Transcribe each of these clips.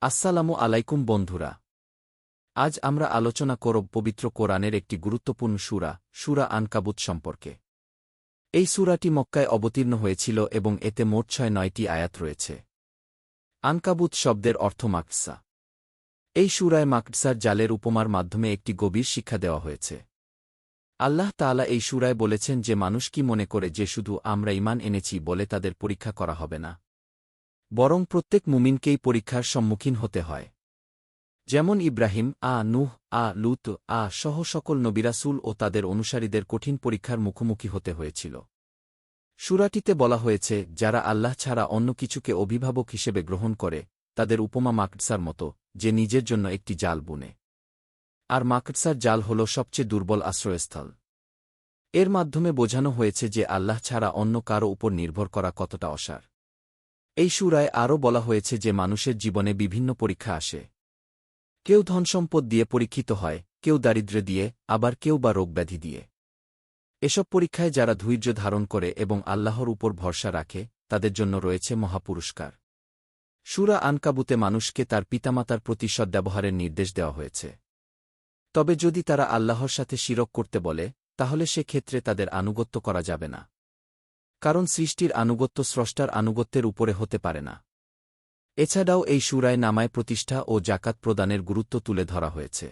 আসসালামু আলাইকুম বন্ধুরা। আজ আমরা আলোচনা করব পবিত্র কোরআনের একটি গুরুত্বপূর্ণ সূরা, সূরা আনকাবুত সম্পর্কে। এই সূরাটি মক্কায় অবতীর্ণ হয়েছিল এবং এতে মোট ৬-৯টি আয়াত রয়েছে। আনকাবুত শব্দের অর্থ মাকড়সা। এই সূরায় মাকড়সার জালের উপমার মাধ্যমে একটি গভীর শিক্ষা দেওয়া হয়েছে। আল্লাহ তাআলা এই সূরায় বলেছেন যে মানুষ কি মনে করে যে শুধু আমরা ঈমান এনেছি বলে তাদের পরীক্ষা করা হবে না, বরং প্রত্যেক মুমিনকেই পরীক্ষার সম্মুখীন হতে হয়। যেমন ইব্রাহিম, নূহ, লূত, সহ সকল নবী-রাসূল ও তাদের অনুসারীদের কঠিন পরীক্ষার মুখোমুখি হতে হয়েছিল। সূরাটিতে বলা হয়েছে, যারা আল্লাহ ছাড়া অন্য কিছুকে অভিভাবক হিসেবে গ্রহণ করে, তাদের উপমা মাকড়সার মতো, যে নিজের জন্য একটি জাল বুনে। আর মাকড়সার জাল হল সবচেয়ে দুর্বল আশ্রয়স্থল। এর মাধ্যমে বোঝানো হয়েছে যে আল্লাহ ছাড়া অন্য কারও উপর নির্ভর করা কতটা অসার। এই সূরায় আরও বলা হয়েছে যে মানুষের জীবনে বিভিন্ন পরীক্ষা আসে। কেউ ধনসম্পদ দিয়ে পরীক্ষিত হয়, কেউ দারিদ্র্য দিয়ে, আবার কেউ বা রোগব্যাধি দিয়ে। এসব পরীক্ষায় যারা ধৈর্য ধারণ করে এবং আল্লাহর উপর ভরসা রাখে, তাদের জন্য রয়েছে মহাপুরস্কার। সূরা আনকাবুতে মানুষকে তার পিতামাতার প্রতি সদ্ব্যবহারের নির্দেশ দেওয়া হয়েছে। তবে যদি তারা আল্লাহর সাথে শিরক করতে বলে, তাহলে সে ক্ষেত্রে তাদের আনুগত্য করা যাবে না। কারণ সৃষ্টির আনুগত্য স্রষ্টার আনুগত্যের উপরে হতে পারে না। এছাড়াও এই সূরায় নামায় প্রতিষ্ঠা ও জাকাত প্রদানের গুরুত্ব তুলে ধরা হয়েছে।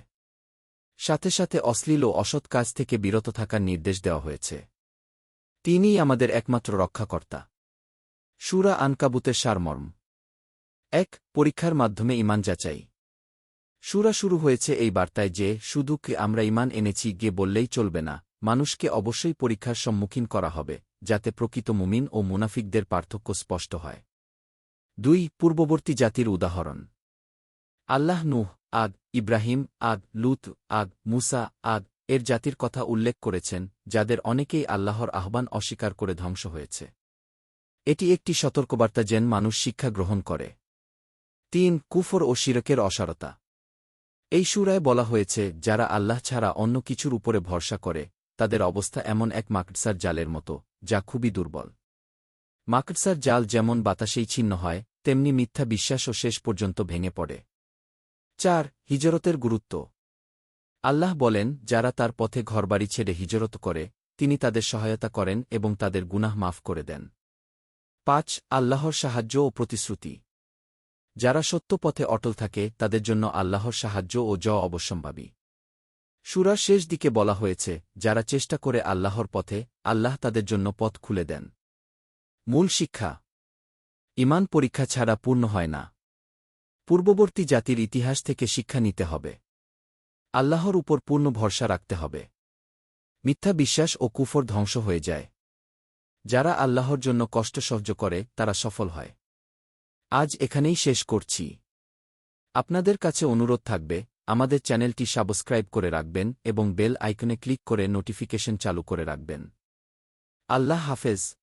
সাথে সাথে অশ্লীল ও অসৎ কাজ থেকে বিরত থাকার নির্দেশ দেওয়া হয়েছে। তিনিই আমাদের একমাত্র রক্ষাকর্তা। সূরা আনকাবুতের সারমর্ম। ১. পরীক্ষার মাধ্যমে ঈমান যাচাই। সূরা শুরু হয়েছে এই বার্তায় যে শুধু আমরা ঈমান এনেছি গিয়ে বললেই চলবে না, মানুষকে অবশ্যই পরীক্ষার সম্মুখীন করা হবে, যাতে প্রকৃত মুমিন ও মুনাফিকদের পার্থক্য স্পষ্ট হয়। ২. পূর্ববর্তী জাতির উদাহরণ। আল্লাহ নূহ, ইব্রাহিম, লূত, মুসা, এর জাতির কথা উল্লেখ করেছেন, যাদের অনেকেই আল্লাহর আহ্বান অস্বীকার করে ধ্বংস হয়েছে। এটি একটি সতর্কবার্তা যেন মানুষ শিক্ষা গ্রহণ করে। ৩. কুফর ও শিরকের অসারতা। এই সূরায় বলা হয়েছে, যারা আল্লাহ ছাড়া অন্য কিছুর উপরে ভরসা করে, তাদের অবস্থা এমন এক মাকড়সার জালের মতো, যা খুবই দুর্বল। মাকড়সার জাল যেমন বাতাসেই ছিন্ন হয়, তেমনি মিথ্যা বিশ্বাসও শেষ পর্যন্ত ভেঙে পড়ে। ৪. হিজরতের গুরুত্ব। আল্লাহ বলেন, যারা তার পথে ঘরবাড়ি ছেড়ে হিজরত করে, তিনি তাদের সহায়তা করেন এবং তাদের গুনাহ মাফ করে দেন। ৫. আল্লাহর সাহায্য ও প্রতিশ্রুতি। যারা সত্য পথে অটল থাকে, তাদের জন্য আল্লাহর সাহায্য ও অবশ্যম্ভাবী। সূরার শেষ দিকে বলা হয়েছে, যারা চেষ্টা করে আল্লাহর পথে, আল্লাহ তাদের জন্য পথ খুলে দেন। মূল শিক্ষা। ঈমান পরীক্ষা ছাড়া পূর্ণ হয় না। পূর্ববর্তী জাতির ইতিহাস থেকে শিক্ষা নিতে হবে। আল্লাহর উপর পূর্ণ ভরসা রাখতে হবে। মিথ্যা বিশ্বাস ও কুফর ধ্বংস হয়ে যায়। যারা আল্লাহর জন্য কষ্ট সহ্য করে, তারা সফল হয়। আজ এখানেই শেষ করছি। আপনাদের কাছে অনুরোধ থাকবে, আমাদের চ্যানেলটি সাবস্ক্রাইব করে রাখবেন এবং বেল আইকনে ক্লিক করে নোটিফিকেশন চালু করে রাখবেন। আল্লাহ হাফেজ।